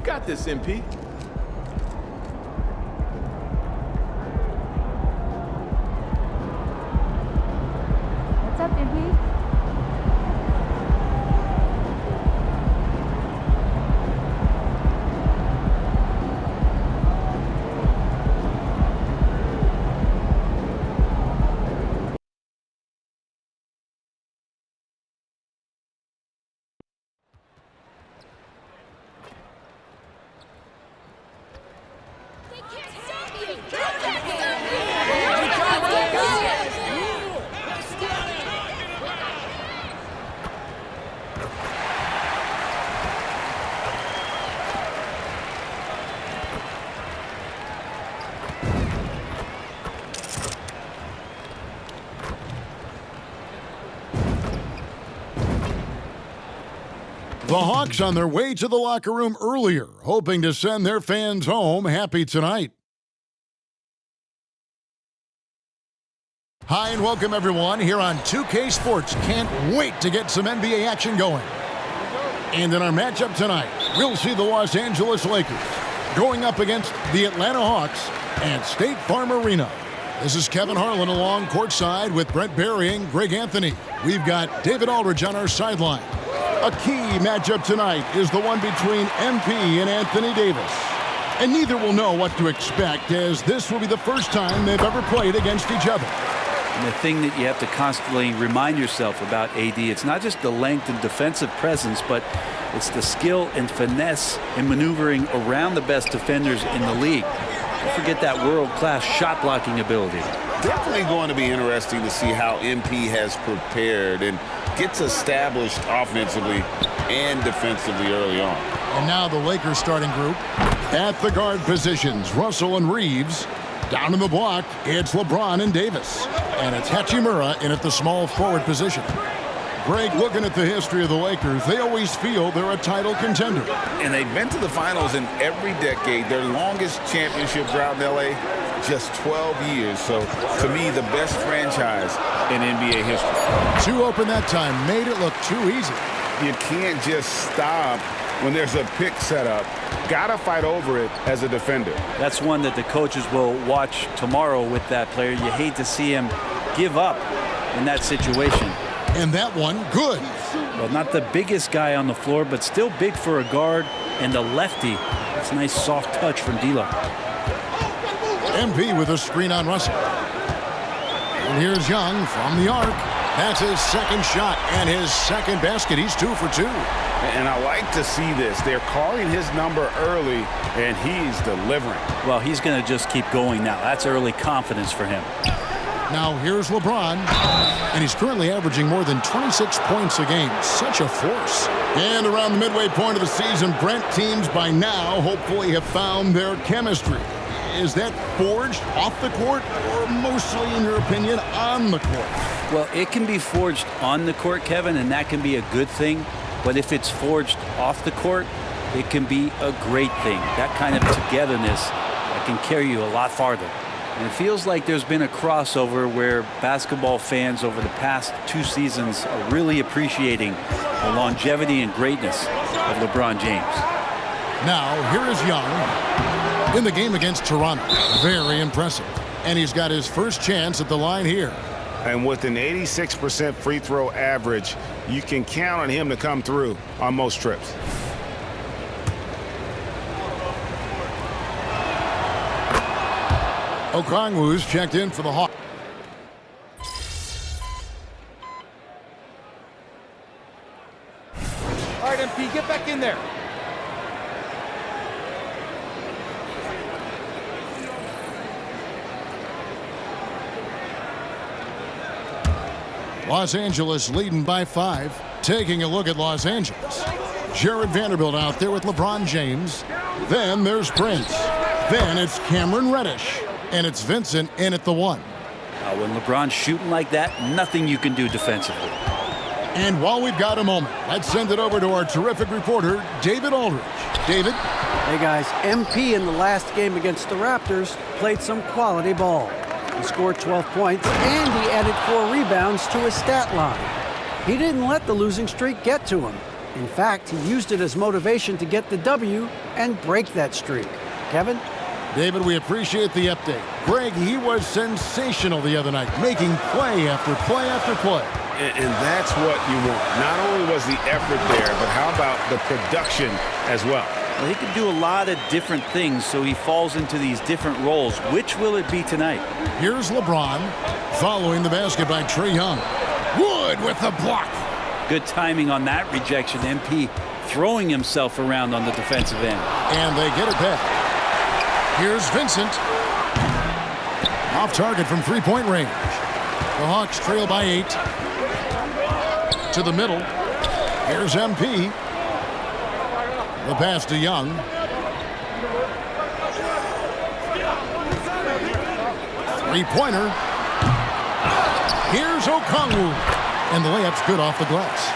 got this, MP. What's up, MP? The Hawks on their way to the locker room earlier, hoping to send their fans home happy tonight. Hi and welcome everyone here on 2K Sports. Can't wait to get some NBA action going. And in our matchup tonight, we'll see the Los Angeles Lakers going up against the Atlanta Hawks at State Farm Arena. This is Kevin Harlan along courtside with Brent Barry and Greg Anthony. We've got David Aldridge on our sideline. A key matchup tonight is the one between MP and Anthony Davis. And neither will know what to expect, as this will be the first time they've ever played against each other. And the thing that you have to constantly remind yourself about AD, it's not just the length and defensive presence, but it's the skill and finesse in maneuvering around the best defenders in the league. Don't forget that world-class shot blocking ability. Definitely going to be interesting to see how MP has prepared and gets established offensively and defensively early on. And now the Lakers starting group at the guard positions. Russell and Reeves. Down in the block, it's LeBron and Davis. And it's Hachimura in at the small forward position. Greg, looking at the history of the Lakers, they always feel they're a title contender. And they've been to the finals in every decade. Their longest championship drought in L.A., just 12 years. So, to me, the best franchise in NBA history. Too open that time, made it look too easy. You can't just stop when there's a pick set up. Gotta fight over it as a defender. That's one that the coaches will watch tomorrow with that player. You hate to see him give up in that situation. And that one, good. Well, not the biggest guy on the floor, but still big for a guard and a lefty. It's a nice soft touch from D'Lo. MP with a screen on Russell. And here's Young from the arc. That's his second shot and his second basket. He's 2 for 2. And I like to see this. They're calling his number early, and he's delivering. Well, he's going to just keep going now. That's early confidence for him. Now here's LeBron, and he's currently averaging more than 26 points a game. Such a force. And around the midway point of the season, Brent, teams by now hopefully have found their chemistry. Is that forged off the court or mostly, in your opinion, on the court? Well, it can be forged on the court, Kevin, and that can be a good thing. But if it's forged off the court, it can be a great thing. That kind of togetherness that can carry you a lot farther. And it feels like there's been a crossover where basketball fans over the past 2 seasons are really appreciating the longevity and greatness of LeBron James. Now, here is Young in the game against Toronto. Very impressive. And he's got his first chance at the line here. And with an 86% free throw average, you can count on him to come through on most trips. Okongwu's checked in for the Hawks. All right, MP, get back in there. Los Angeles leading by 5. Taking a look at Los Angeles. Jared Vanderbilt out there with LeBron James. Then there's Prince. Then it's Cameron Reddish. And it's Vincent in at the 1. When LeBron's shooting like that, nothing you can do defensively. And while we've got a moment, let's send it over to our terrific reporter, David Aldridge. David? Hey guys, MP in the last game against the Raptors played some quality ball. He scored 12 points and he added 4 rebounds to his stat line. He didn't let the losing streak get to him. In fact, he used it as motivation to get the W and break that streak. Kevin? David, we appreciate the update. Greg, he was sensational the other night, making play after play after play. And that's what you want. Not only was the effort there, but how about the production as well? Well, he can do a lot of different things, so he falls into these different roles. Which will it be tonight? Here's LeBron following the basket by Trae Young. Wood with the block. Good timing on that rejection. MP throwing himself around on the defensive end. And they get it back. Here's Vincent. Off target from three-point range. The Hawks trail by 8. To the middle. Here's MP. The pass to Young. Three-pointer. Here's Okongwu. And the layup's good off the glass.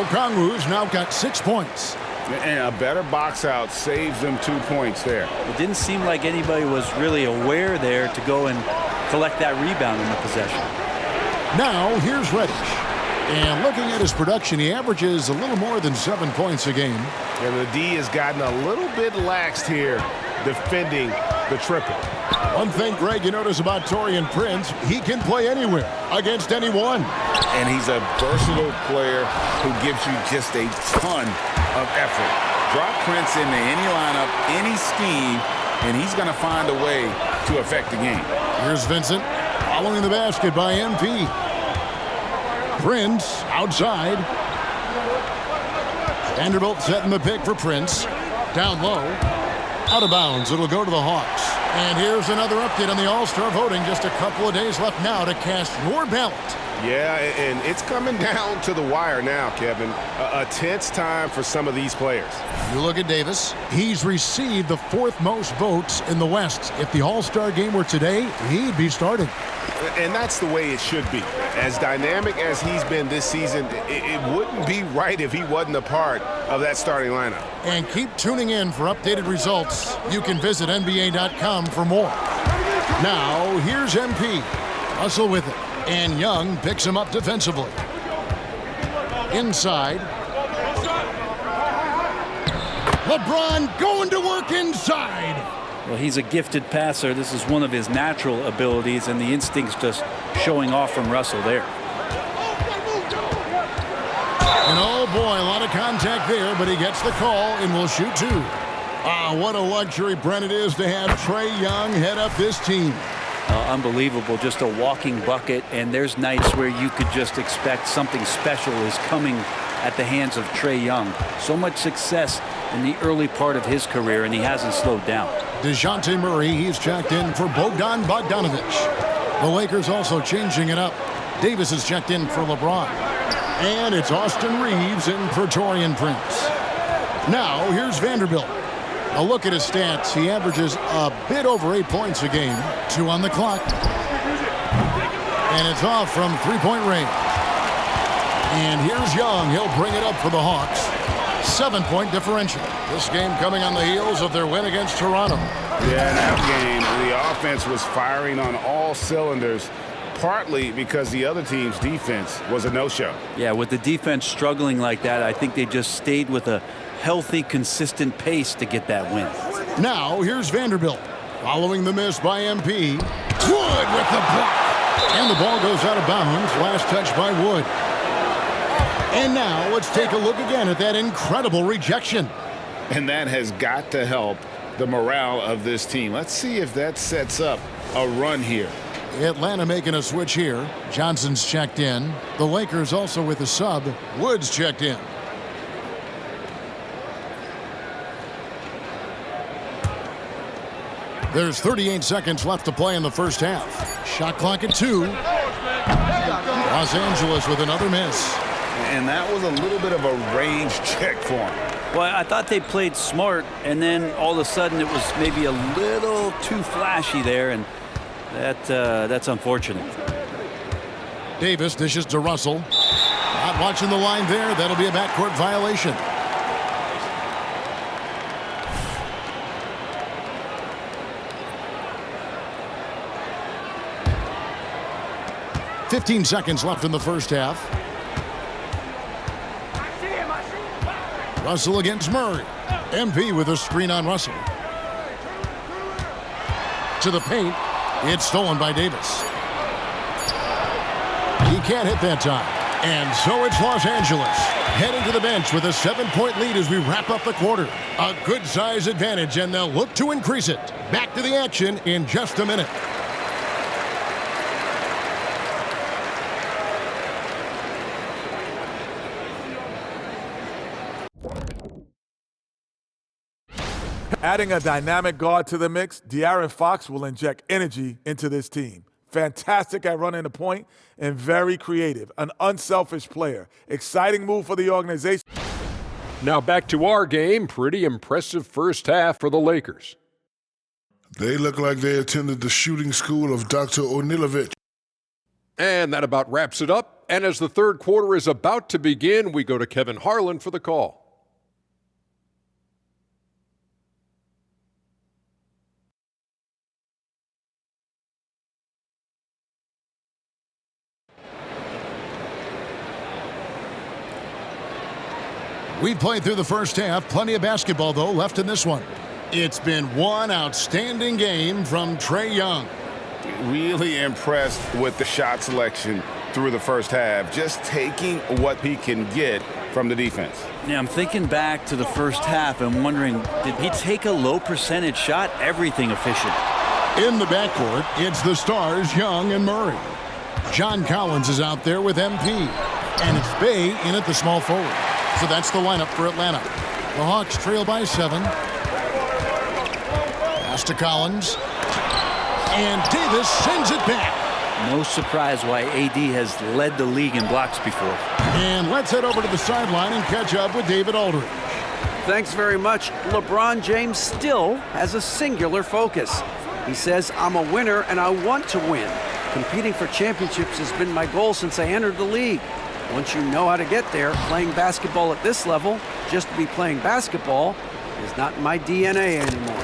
Okongwu's now got 6 points. And a better box out saves them 2 points there. It didn't seem like anybody was really aware there to go and collect that rebound in the possession. Now, here's Reddish. And looking at his production, he averages a little more than 7 points a game. And the D has gotten a little bit laxed here defending the triple. One thing, Greg, you notice about Taurean Prince, he can play anywhere against anyone. And he's a versatile player who gives you just a ton of effort. Drop Prince into any lineup, any scheme, and he's going to find a way to affect the game. Here's Vincent following the basket by MP. Prince outside. Vanderbilt setting the pick for Prince. Down low. Out of bounds. It'll go to the Hawks. And here's another update on the All-Star voting. Just a couple of days left now to cast your ballot. Yeah, and it's coming down to the wire now, Kevin. A tense time for some of these players. You look at Davis. He's received the 4th most votes in the West. If the All-Star game were today, he'd be starting. And that's the way it should be. As dynamic as he's been this season, it wouldn't be right if he wasn't a part of that starting lineup. And keep tuning in for updated results. You can visit NBA.com for more. Now, here's MP. Russell with it. And Young picks him up defensively. Inside. LeBron going to work inside. Well, he's a gifted passer. This is one of his natural abilities, and the instincts just showing off from Russell there. And oh boy, a lot of contact there, but he gets the call and will shoot 2. What a luxury, Brent, it is to have Trae Young head up this team. Unbelievable, just a walking bucket, and there's nights where you could just expect something special is coming at the hands of Trae Young. So much success in the early part of his career, and he hasn't slowed down. DeJounte Murray, he's checked in for Bogdan Bogdanović. The Lakers also changing it up. Davis is checked in for LeBron. And it's Austin Reeves in for Taurean Prince. Now, here's Vanderbilt. A look at his stats. He averages a bit over 8 points a game. 2 on the clock. And it's off from three-point range. And here's Young. He'll bring it up for the Hawks. 7-point differential. This game coming on the heels of their win against Toronto. Yeah, in that game, the offense was firing on all cylinders, partly because the other team's defense was a no-show. Yeah, with the defense struggling like that, I think they just stayed with a healthy, consistent pace to get that win. Now, here's Vanderbilt. Following the miss by MP. Wood with the block. And the ball goes out of bounds. Last touch by Wood. And now, let's take a look again at that incredible rejection. And that has got to help the morale of this team. Let's see if that sets up a run here. Atlanta making a switch here. Johnson's checked in. The Lakers also with a sub. Woods checked in. There's 38 seconds left to play in the first half. Shot clock at 2. Los Angeles with another miss. And that was a little bit of a range check for him. Well, I thought they played smart, and then all of a sudden it was maybe a little too flashy there, and that's unfortunate. Davis dishes to Russell. Not watching the line there. That'll be a backcourt violation. .15 seconds left in the first half. Russell against Murray. MP with a screen on Russell. To the paint. It's stolen by Davis. He can't hit that time. And so it's Los Angeles heading to the bench with a 7-point lead as we wrap up the quarter. A good size advantage, and they'll look to increase it. Back to the action in just a minute. Adding a dynamic guard to the mix, De'Aaron Fox will inject energy into this team. Fantastic at running the point and very creative. An unselfish player. Exciting move for the organization. Now back to our game. Pretty impressive first half for the Lakers. They look like they attended the shooting school of Dr. Onilovich. And that about wraps it up. And as the third quarter is about to begin, we go to Kevin Harlan for the call. We've played through the first half. Plenty of basketball, though, left in this one. It's been one outstanding game from Trae Young. Really impressed with the shot selection through the first half. Just taking what he can get from the defense. Yeah, I'm thinking back to the first half and wondering, did he take a low percentage shot? Everything efficient. In the backcourt, it's the stars, Young and Murray. John Collins is out there with MP. And it's Bey in at the small forward. So that's the lineup for Atlanta. The Hawks trail by 7. Pass to Collins. And Davis sends it back. No surprise why AD has led the league in blocks before. And let's head over to the sideline and catch up with David Aldridge. Thanks very much. LeBron James still has a singular focus. He says, I'm a winner and I want to win. Competing for championships has been my goal since I entered the league. Once you know how to get there, playing basketball at this level, just to be playing basketball, is not my DNA anymore.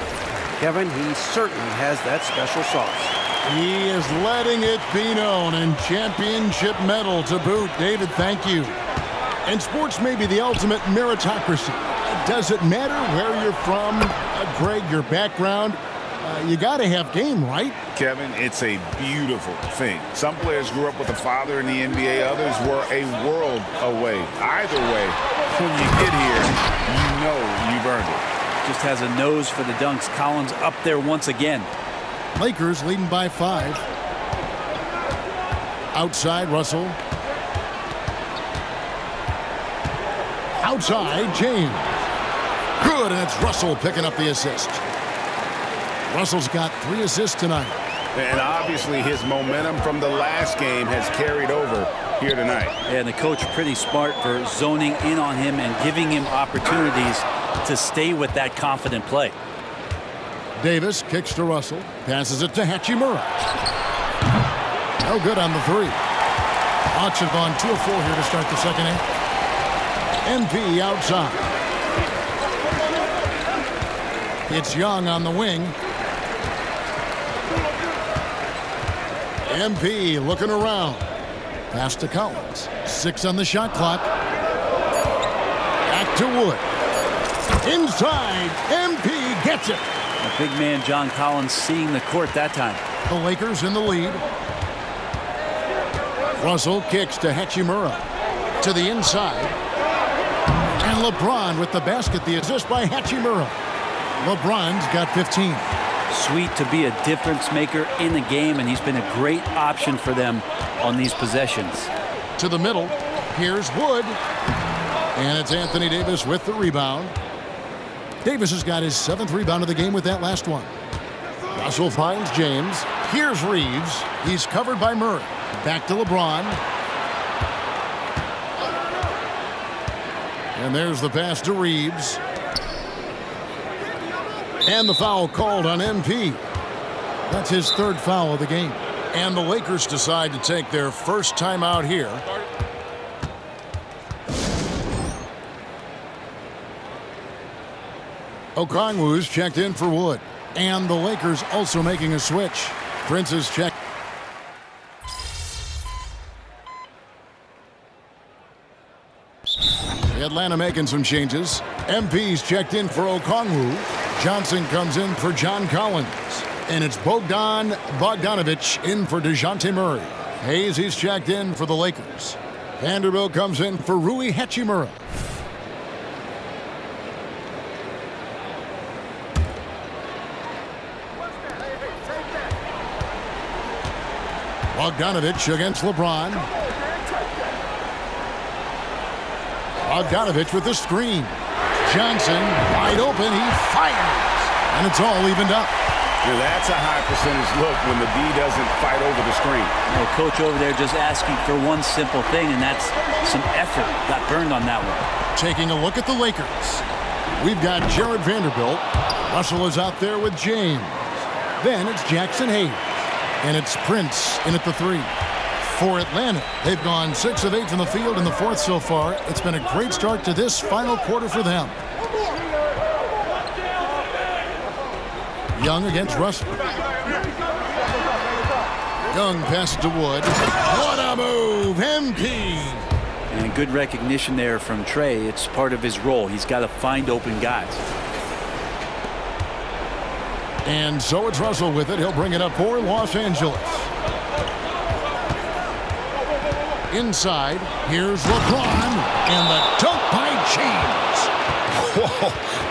Kevin, he certainly has that special sauce. He is letting it be known, and championship medal to boot. David, thank you. And sports may be the ultimate meritocracy. Does it matter where you're from, Greg, your background? You got to have game, right? Kevin, it's a beautiful thing. Some players grew up with a father in the NBA. Others were a world away. Either way, when you get here, you know you've earned it. Just has a nose for the dunks. Collins up there once again. Lakers leading by 5. Outside, Russell. Outside, James. Good, and it's Russell picking up the assist. Russell's got 3 assists tonight. And obviously his momentum from the last game has carried over here tonight. And the coach pretty smart for zoning in on him and giving him opportunities to stay with that confident play. Davis kicks to Russell, passes it to Hachimura. No good on the 3. Hawks have gone 2 of 4 here to start the second half. MP outside. It's Young on the wing. MP looking around. Pass to Collins. 6 on the shot clock. Back to Wood. Inside. MP gets it. The big man John Collins seeing the court that time. The Lakers in the lead. Russell kicks to Hachimura. To the inside. And LeBron with the basket. The assist by Hachimura. LeBron's got 15. Sweet to be a difference maker in the game, and he's been a great option for them on these possessions. To the middle. Here's Wood. And it's Anthony Davis with the rebound. Davis has got his 7th rebound of the game with that last one. Russell finds James. Here's Reeves. He's covered by Murray. Back to LeBron. And there's the pass to Reeves. And the foul called on MP. That's his 3rd foul of the game. And the Lakers decide to take their first timeout here. Okongwu's checked in for Wood. And the Lakers also making a switch. Prince is checked. It Atlanta making some changes. MP's checked in for Okongwu. Johnson comes in for John Collins. And it's Bogdan Bogdanovic in for DeJounte Murray. Hayes, he's checked in for the Lakers. Vanderbilt comes in for Rui Hachimura. Bogdanovic against LeBron. Bogdanovic with the screen. Johnson wide open. He fires. And it's all evened up. Now that's a high percentage look when the D doesn't fight over the screen. Well, coach over there just asking for one simple thing, and that's some effort. Got burned on that one. Taking a look at the Lakers. We've got Jared Vanderbilt. Russell is out there with James. Then it's Jackson Hayes. And it's Prince in at the 3. For Atlanta, they've gone 6 of 8 from the field in the fourth so far. It's been a great start to this final quarter for them. Young against Russell. Young passes to Wood. What a move, MP! And good recognition there from Trey. It's part of his role. He's got to find open guys. And so it's Russell with it. He'll bring it up for Los Angeles. Inside, here's LeBron. And the dunk by James. Whoa,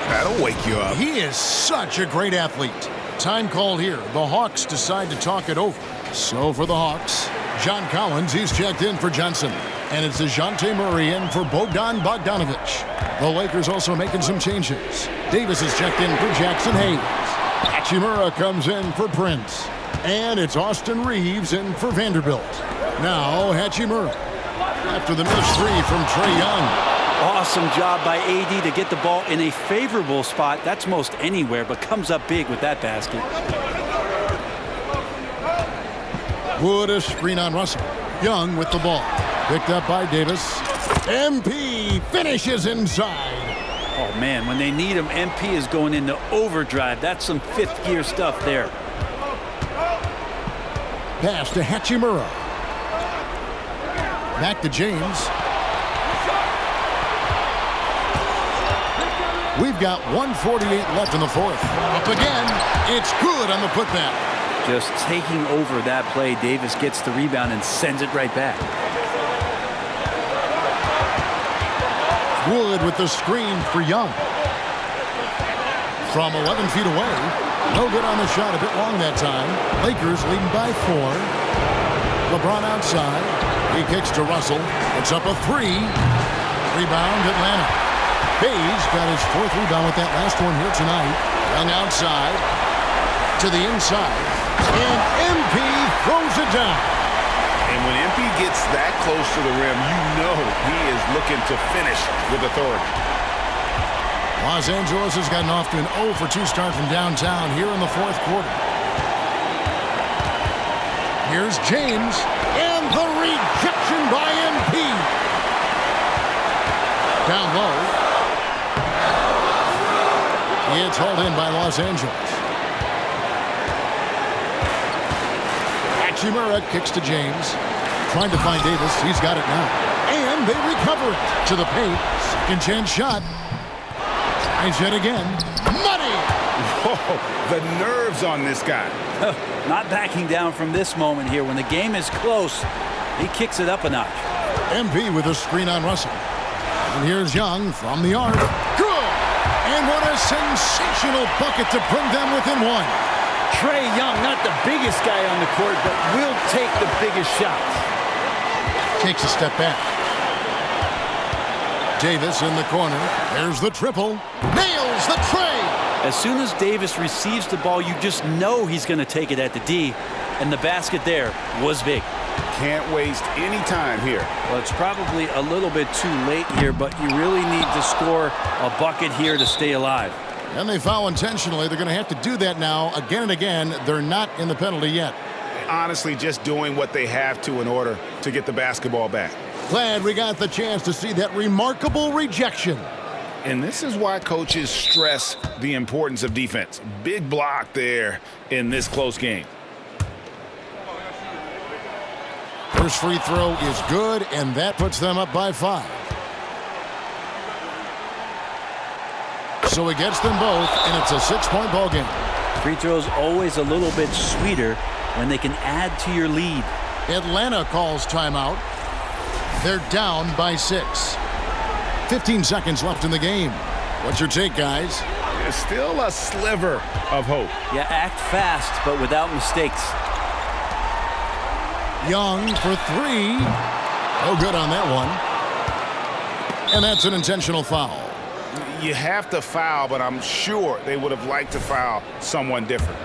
that'll wake you up. He is such a great athlete. Time called here. The Hawks decide to talk it over. So for the Hawks, John Collins, he's checked in for Johnson. And it's DeJounte Murray in for Bogdan Bogdanovic. The Lakers also making some changes. Davis is checked in for Jackson Hayes. Hachimura comes in for Prince. And it's Austin Reeves in for Vanderbilt. Now Hachimura. After the missed 3 from Trae Young. Awesome job by AD to get the ball in a favorable spot. That's most anywhere, but comes up big with that basket. Wood a screen on Russell. Young with the ball. Picked up by Davis. MP finishes inside. Oh, man, when they need him, MP is going into overdrive. That's some fifth-gear stuff there. Pass to Hachimura. Back to James. We've got 1:48 left in the fourth. Up again. It's good on the putback. Just taking over that play. Davis gets the rebound and sends it right back. Wood with the screen for Young. From 11 feet away. No good on the shot. A bit long that time. Lakers leading by 4. LeBron outside. He kicks to Russell. It's up a 3. Rebound Atlanta. Hayes got his 4th rebound with that last one here tonight. Young outside. To the inside. And MP throws it down. And when MP gets that close to the rim, you know he is looking to finish with authority. Los Angeles has gotten off to an 0 for 2 start from downtown here in the fourth quarter. Here's James, and the rejection by MP. Down low. It's hauled in by Los Angeles. Hachimura kicks to James. Trying to find Davis. He's got it now. And they recover it to the paint. Second chance shot. Tries yet again. Money! Whoa, the nerves on this guy. Not backing down from this moment here. When the game is close, he kicks it up a notch. MP with a screen on Russell. And here's Young from the arc. Good! And what a sensational bucket to bring them within 1. Trae Young, not the biggest guy on the court, but will take the biggest shots. Takes a step back. Davis in the corner. There's the triple. Nails the tray. As soon as Davis receives the ball, you just know he's going to take it at the D. And the basket there was big. Can't waste any time here. Well, it's probably a little bit too late here, but you really need to score a bucket here to stay alive. And they foul intentionally. They're going to have to do that now again and again. They're not in the penalty yet. Honestly, just doing what they have to in order to get the basketball back. Glad we got the chance to see that remarkable rejection. And this is why coaches stress the importance of defense. Big block there in this close game. First free throw is good, and that puts them up by 5. So he gets them both, and it's a 6-point ball game. Free throws always a little bit sweeter when they can add to your lead. Atlanta calls timeout. They're down by 6. 15 seconds left in the game. What's your take, guys? There's still a sliver of hope. Yeah, act fast, but without mistakes. Young for 3. Oh, good on that one. And that's an intentional foul. You have to foul, but I'm sure they would have liked to foul someone different.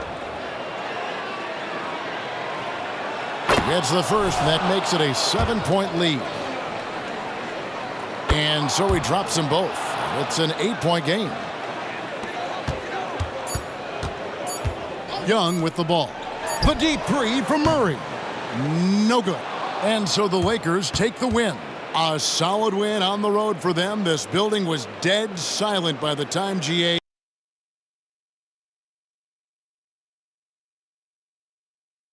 Gets the first, and that makes it a 7-point lead. And so he drops them both. It's an 8-point game. Young with the ball. The deep three from Murray. No good. And so the Lakers take the win. A solid win on the road for them. This building was dead silent by the time GA